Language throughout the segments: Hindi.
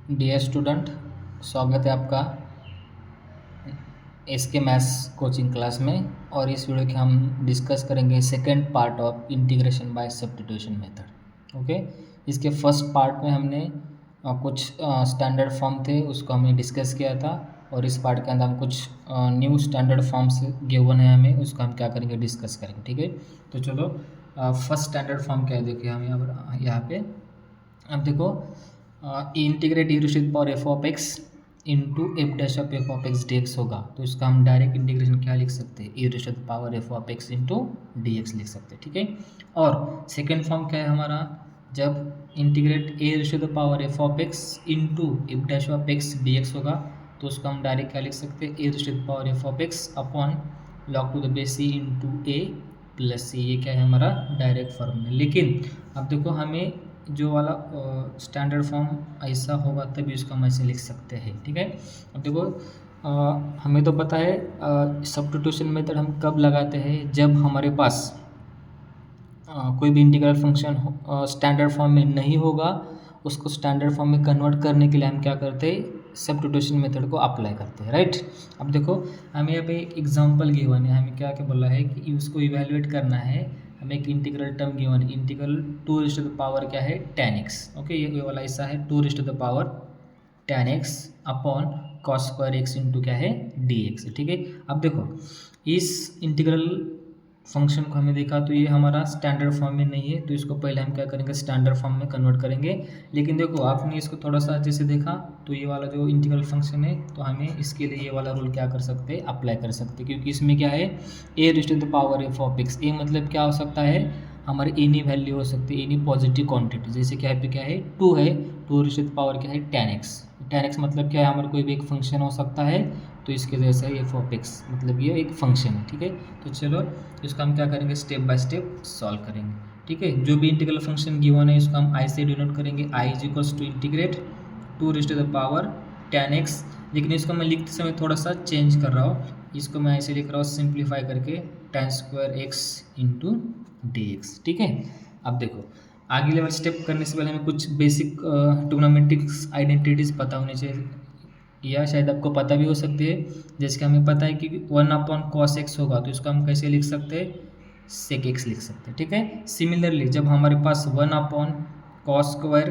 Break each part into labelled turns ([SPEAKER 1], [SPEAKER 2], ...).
[SPEAKER 1] डियर स्टूडेंट, स्वागत है आपका एसके मैथ्स कोचिंग क्लास में। और इस वीडियो के हम डिस्कस करेंगे second part of integration by substitution method. Okay, इसके फर्स्ट पार्ट में हमने कुछ स्टैंडर्ड फॉर्म थे उसको हमने डिस्कस किया था, और इस पार्ट के अंदर हम कुछ न्यू स्टैंडर्ड फॉर्म्स गिवन है हमें, उसको हम क्या करेंगे, डिस्कस करेंगे। ठीक है, तो चलो फर्स्ट स्टैंडर्ड फॉर्म क्या है देखिए हम यहाँ पे। अब देखो, integrate e to power f of x into f dash of f of x d x होगा, तो इसका हम डायरेक्ट इंटीग्रेशन क्या लिख सकते हैं, e to power f of x into d x लिख सकते हैं। ठीक है, और सेकेंड फॉर्म क्या है हमारा, जब integrate a to power f of x into f dash of x d x होगा, तो उसका हम डायरेक्ट क्या लिख सकते हैं, a to power f of x upon log to the base c into a plus c. ये क्या है हमारा डायरेक्ट फॉर्म में। लेकिन अब देखो, हमें जो वाला स्टैंडर्ड फॉर्म ऐसा होगा तभी उसको हम ऐसे लिख सकते हैं। ठीक है, अब देखो, हमें तो पता है सब्स्टिट्यूशन मेथड हम कब लगाते हैं, जब हमारे पास कोई भी इंटीग्रल फंक्शन स्टैंडर्ड फॉर्म में नहीं होगा, उसको स्टैंडर्ड फॉर्म में कन्वर्ट करने के लिए हम क्या करते हैं, सब्स्टिट्यूशन मेथड को अप्लाई करते हैं। राइट, अब देखो, हमें यहाँ पे एक एग्जांपल गिवन है, हमें क्या क्या बोला है कि उसको इवेलुएट करना है। हमें एक इंटीग्रल टर्म गिवन है, integral two raise to the power क्या है, tan x। ओके, ये वाला ऐसा है, two raise to the power tan x upon cos square x into क्या है dx। ठीक है, अब देखो, इस इंटीग्रल फंक्शन को हमें देखा तो ये हमारा स्टैंडर्ड फॉर्म में नहीं है, तो इसको पहले हम क्या करेंगे, स्टैंडर्ड फॉर्म में कन्वर्ट करेंगे। लेकिन देखो, आपने इसको थोड़ा सा अच्छे से देखा तो ये वाला जो इंटीग्रल फंक्शन है, तो हमें इसके लिए ये वाला रूल क्या कर सकते हैं, अप्लाई कर सकते हैं, क्योंकि इसमें क्या है, a raise to the power f of x. A मतलब क्या हो सकता है, हमारी एनी वैल्यू हो सकती है, एनी पॉजिटिव क्वांटिटी, जैसे क्या है, क्या है, टू है, two raise to the power क्या है, tan x। tan x मतलब क्या है, हमारा कोई भी एक फंक्शन हो सकता है, तो इसके जैसे एफ ऑफ एक्स मतलब ये एक फंक्शन है। ठीक है, तो चलो इसको हम क्या करेंगे, स्टेप बाय स्टेप सॉल्व करेंगे। ठीक है, जो भी इंटीग्रल फंक्शन गिवन है इसको हम आई से डिनोट करेंगे, I is equals to integrate two raise to the power tan x। लेकिन इसको मैं लिखते समय थोड़ा सा चेंज कर रहा हूँ, इसको मैं ऐसे लिख रहा हूँ सिंप्लीफाई करके, tan square x into d x. ठीक है, अब देखो, आगे लेवल स्टेप करने से पहले हमें कुछ बेसिक ट्रिग्नोमेट्रिक्स आइडेंटिटीज पता होनी चाहिए, या शायद आपको पता भी हो सकती है। जैसे कि हमें पता है कि 1/cos x होगा, तो इसको हम कैसे लिख सकते हैं, sec x लिख सकते हैं। ठीक है, सिमिलरली जब हमारे पास 1/cos स्क्वायर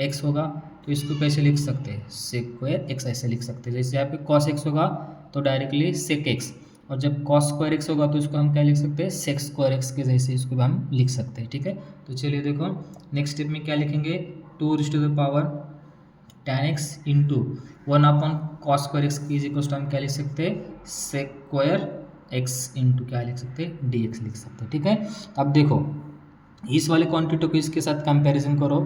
[SPEAKER 1] x होगा, तो इसको कैसे लिख सकते हैं, sec स्क्वायर x ऐसे लिख सकते हैं। जैसे यहाँ पे cos x होगा तो डायरेक्टली sec x, और जब cos स्क्वायर x होगा तो इसको हम क्या लिख सकते हैं, sec स्क्वायर x के जैसे इसको भी हम लिख सकते हैं। ठीक है, तो चलिए देखो, नेक्स्ट स्टेप में क्या लिखेंगे, two raise to the power tan x into 1/cos square x is equal to हम क्या लिख सकते हैं, sec स्क्वायर x इंटू क्या लिख सकते हैं, dx लिख सकते हैं। ठीक है, अब देखो, इस वाले क्वांटिटी को इसके साथ कंपैरिजन करो।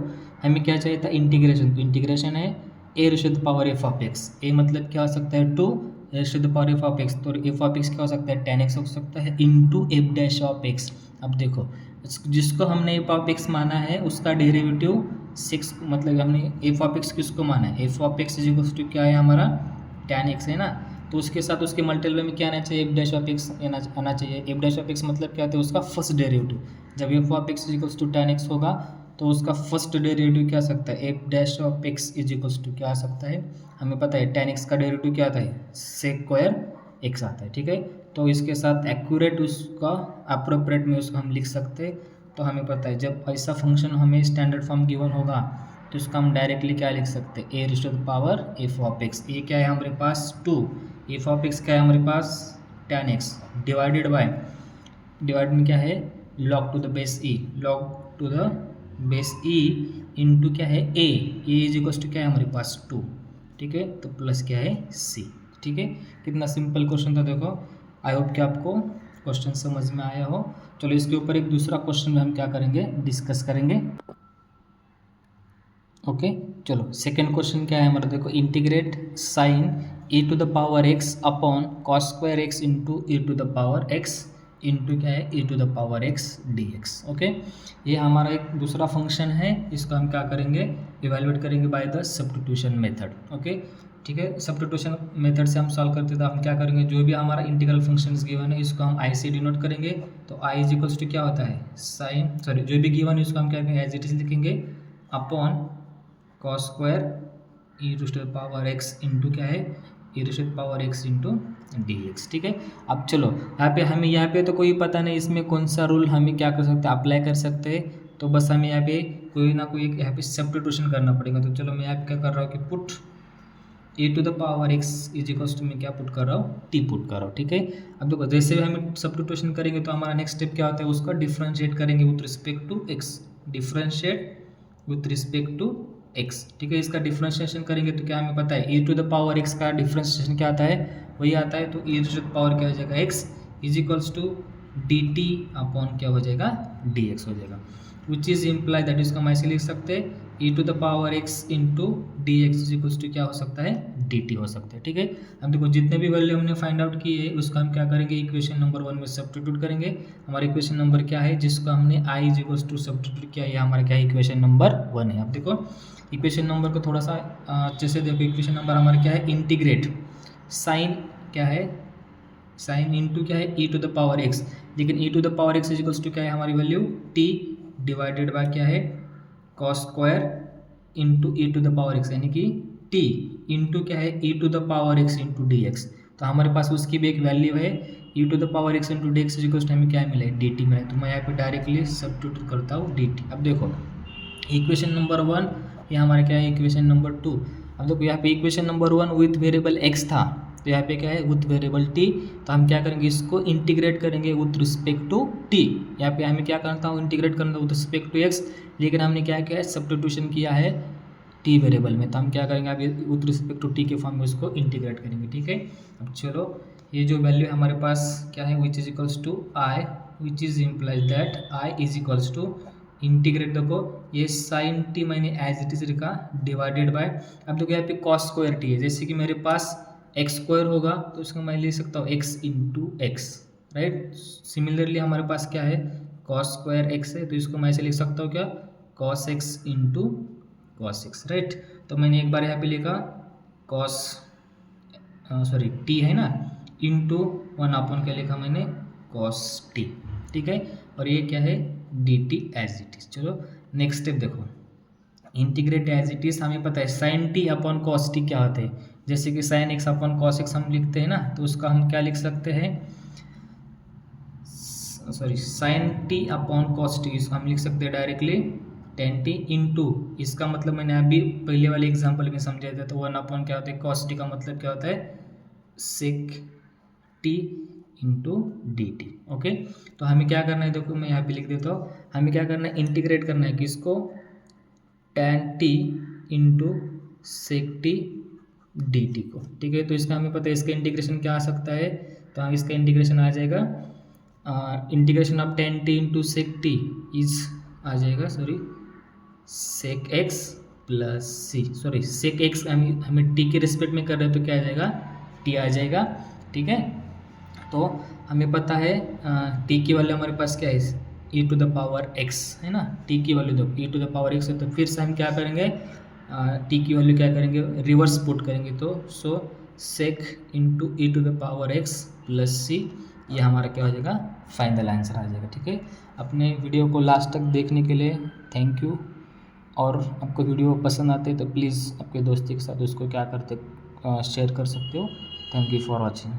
[SPEAKER 1] हमें क्या चाहिए था, इंटीग्रेशन, तो इंटीग्रेशन है a raise to the power f of x. A मतलब क्या हो सकता है, two raise to the power f of x, तो एफ ऑफ एक्स क्या हो सकता है, tan x हो सकता है into f dash of x. अब देखो, जिसको हमने एफ ऑफ एक्स माना है उसका डेरिवेटिव सिक्स, मतलब हमने एफ ऑफ एक्स किसको माना है, f of x is equal to क्या है हमारा, tan x है ना, तो उसके साथ उसके मल्टीपल में क्या आना चाहिए, एफ डैश ऑफ एक्स आना चाहिए। एफ डैश ऑफ एक्स मतलब क्या होता है, उसका फर्स्ट डेरिवेटिव। जब f of x is equals to tan x होगा, तो उसका फर्स्ट डेरिवेटिव क्या आ सकता है, f dash of x is equals to क्या आ सकता है, हमें पता है tan x का डेरिवेटिव क्या आता है, sec स्क्वायर x आता है। ठीक है, तो इसके साथ एक्यूरेट उसका अप्रोप्रिएट में उसको हम लिख सकते हैं। तो हमें पता है जब ऐसा फंक्शन हमें स्टैंडर्ड फॉर्म गिवन होगा, तो इसका हम डायरेक्टली क्या लिख सकते हैं, a raise to the power f of x. ये क्या है हमारे पास, टू, एफ ऑफ एक्स क्या है हमारे पास, tan x divided by, divide में क्या है, log to the base e, log to the base e into क्या है, ए इज इक्वल्स टू क्या है हमारे पास, टू। ठीक है, तो प्लस क्या है, सी। ठीक है, कितना सिंपल क्वेश्चन था देखो। आई होप कि आपको क्वेश्चन समझ में आया हो। चलो इसके ऊपर एक दूसरा क्वेश्चन में हम क्या करेंगे, डिस्कस करेंगे। ओके, चलो सेकंड क्वेश्चन क्या है हमारा, देखो, integrate sine e to the power x upon cos square x into e to the power x into क्या है, e to the power x dx। Okay, ये हमारा एक दूसरा फंक्शन है, इसको हम क्या करेंगे, इवेलुएट करेंगे by the substitution method. Okay, ठीक है, सब्स्टिट्यूशन मेथड से हम सॉल्व करते थे, हम क्या करेंगे, जो भी हमारा इंटीग्रल फंक्शंस गिवन है इसको हम आई से डिनोट करेंगे। तो आई इज इक्वल्स टू क्या होता है, साइन, सॉरी, जो भी गिवन है उसको हम क्या करेंगे, एज इट इज लिखेंगे, upon cos square e to the power x into क्या है, e to the power x into d x. ठीक है, अब चलो यहाँ पे तो कोई पता नहीं इसमें कौन सा रूल हमें क्या कर सकते हैं, अप्लाई कर सकते हैं। तो बस हमें यहाँ पे कोई ना कोई यहाँ पे सब्स्टिट्यूशन करना पड़ेगा। तो चलो मैं यहाँ पे क्या कर रहा हूँ कि put e to the power x is equals to मैं क्या पुट कर रहा हूँ, टी पुट कर रहा हूँ। ठीक है, अब देखो जैसे हम सब्स्टिट्यूशन करेंगे तो हमारा नेक्स्ट स्टेप क्या होता है, उसका डिफरेंशिएट करेंगे with respect to x, differentiate with respect to x. ठीक है, इसका डिफरेंशिएशन करेंगे तो क्या हमें पता है, ए टू द पावर एक्स का डिफरेंशिएशन क्या आता है, वही आता है। तो ए टू द पावर क्या हो जाएगा, x is equals to d t upon क्या हो जाएगा, डी एक्स हो जाएगा। विच इज इम्प्लाई दैट इसको हम ऐसे लिख सकते हैं, e to the power x into d x is equals to क्या हो सकता है, डी टी हो सकता है। ठीक है, अब देखो जितने भी वैल्यू हमने फाइंड आउट की है उसका हम क्या करेंगे, इक्वेशन नंबर 1 में सब्स्टिट्यूट करेंगे। हमारा इक्वेशन नंबर क्या है, जिसको हमने आई इज इक्वल्स टू सब्स्टिट्यूट किया, ये हमारा क्या है, इक्वेशन नंबर 1 है। अब देखो इक्वेशन नंबर को थोड़ा सा अच्छे से देखो, इक्वेशन नंबर हमारा क्या है, इंटीग्रेट साइन क्या है, साइन इंटू क्या है, e to the power x. लेकिन e to the power x is equals to क्या है हमारी वैल्यू, टी डिवाइडेड बाय क्या है, cos square into e to the power x, यानी कि टी इंटू क्या है, e to the power x into d x. तो हमारे पास उसकी भी एक वैल्यू है, e to the power x into d x is equals to हमें क्या मिला है, डी टी मिला है। तो मैं यहाँ पे डायरेक्टली सब्स्टिट्यूट करता हूँ डी टी। अब देखो इक्वेशन नंबर 1, ये हमारा क्या है, इक्वेशन नंबर 2। अब देखो यहाँ पे equation number 1 with variable x था, तो यहाँ पे क्या है विथ वेरिएबल टी। तो हम क्या करेंगे, इसको इंटीग्रेट करेंगे विथ रिस्पेक्ट टू टी। यहाँ पे हमें क्या करना था, इंटीग्रेट करना था विथ रिस्पेक्ट टू एक्स, लेकिन हमने क्या किया है, सब्स्टिट्यूशन किया है टी वेरिएबल में। तो हम क्या करेंगे, अभी विथ रिस्पेक्ट टू टी के फॉर्म में उसको इंटीग्रेट करेंगे। ठीक है, अब चलो ये जो वैल्यू हमारे पास क्या है, which is equals to I, which is implies that I is equals to integrate, देखो ये साइन टी मैंने एज इट इज लिखा डिवाइडेड बाय, अब देखो यहाँ पे कॉस स्क्वायर टी है, जैसे कि मेरे पास एक्स स्क्वायर होगा तो उसको मैं ले सकता हूँ x into x, right. Similarly हमारे पास क्या है, कॉस स्क्वायर एक्स है, तो इसको मैं ऐसे लिख सकता हूँ क्या, cos x into cos x, right. तो मैंने एक बार यहाँ पे लिखा कॉस सॉरी टी है ना, इंटू 1 अपॉन क्या लिखा मैंने, कॉस टी। ठीक है, और ये क्या है, d t as it is. चलो नेक्स्ट स्टेप देखो, इंटीग्रेट एज इट इज, हमें पता है sine t upon cos t क्या होते हैं, जैसे कि sine x upon cos x हम लिखते हैं ना, तो उसका हम क्या लिख सकते हैं, sorry sine t upon cos T, इसको हम लिख सकते हैं डायरेक्टली टेन टी इंटू, इसका मतलब मैंने अभी पहले वाले एग्जांपल में समझाया था, तो 1 अपॉन क्या होता है, कॉस टी का मतलब क्या होता है, sec t into d t. Okay, तो हमें क्या करना है, देखो मैं यहाँ पे लिख देता हूँ, हमें क्या करना है, इंटीग्रेट करना है किसको, tan t into sec t d t को। ठीक है, तो इसका हमें पता है इसका इंटीग्रेशन क्या आ सकता है, तो हम इसका इंटीग्रेशन आ जाएगा, integration of tan t into sec t is आ जाएगा, sorry sec x plus c, sorry sec x हमें टी के रिस्पेक्ट में कर रहे हैं तो क्या आ जाएगा, टी आ जाएगा। ठीक है, तो हमें पता है टी की वैल्यू हमारे पास क्या है, e to the power x है ना, टी की वैल्यू दो ई टू द पावर एक्स है, तो फिर से हम क्या करेंगे, टी की वैल्यू क्या करेंगे, रिवर्स पुट करेंगे, तो so sec into e to the power x plus c, ये हमारा क्या हो जाएगा, फाइनल आंसर आ जाएगा। ठीक है, अपने वीडियो को लास्ट तक देखने के लिए थैंक यू, और आपको वीडियो पसंद आते तो प्लीज़ आपके दोस्ती के साथ उसको क्या करते शेयर कर सकते हो। Thank you for watching.